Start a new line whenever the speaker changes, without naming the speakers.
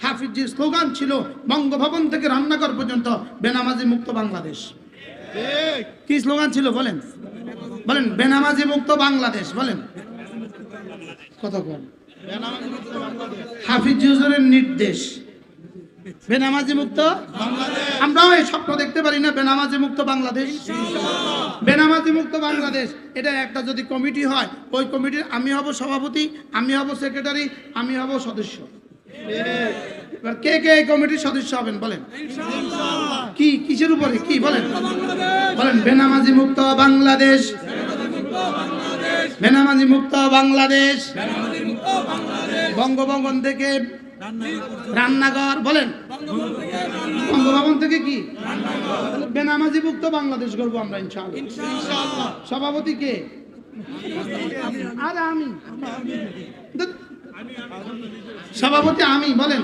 হাফিজজির slogan ছিল বঙ্গভবন থেকে রান্নাঘর পর্যন্ত বেনামাজি মুক্ত বাংলাদেশ। কি স্লোগান ছিল বলেন? বলেন বেনামাজি মুক্ত বাংলাদেশ। বলেন কতক্ষণ? হাফিজ হুজুরের নির্দেশ বেনামাজি মুক্ত বাংলাদেশ। আমরাও এই স্বপ্ন দেখতে পারি না বেনামাজি মুক্ত বাংলাদেশ? বেনামাজি মুক্ত বাংলাদেশ এটা একটা যদি কমিটি হয়, ওই কমিটির আমি হব সভাপতি, আমি হব সেক্রেটারি, আমি হব সদস্য। এবার কে কে এই কমিটির সদস্য হবেন বলেন? কি কিসের উপরে কি বলেন? বলেন বেনামাজি মুক্ত বাংলাদেশ, বেনামাজি মুক্ত বাংলাদেশ, বঙ্গভবন থেকে রান্নাঘর। বলেন বঙ্গভবন থেকে কি বেনামাজি মুক্ত বাংলাদেশ করবো আমরা ইনশাআল্লাহ। সভাপতি কে? আর আমি সভাপতি আমি। বলেন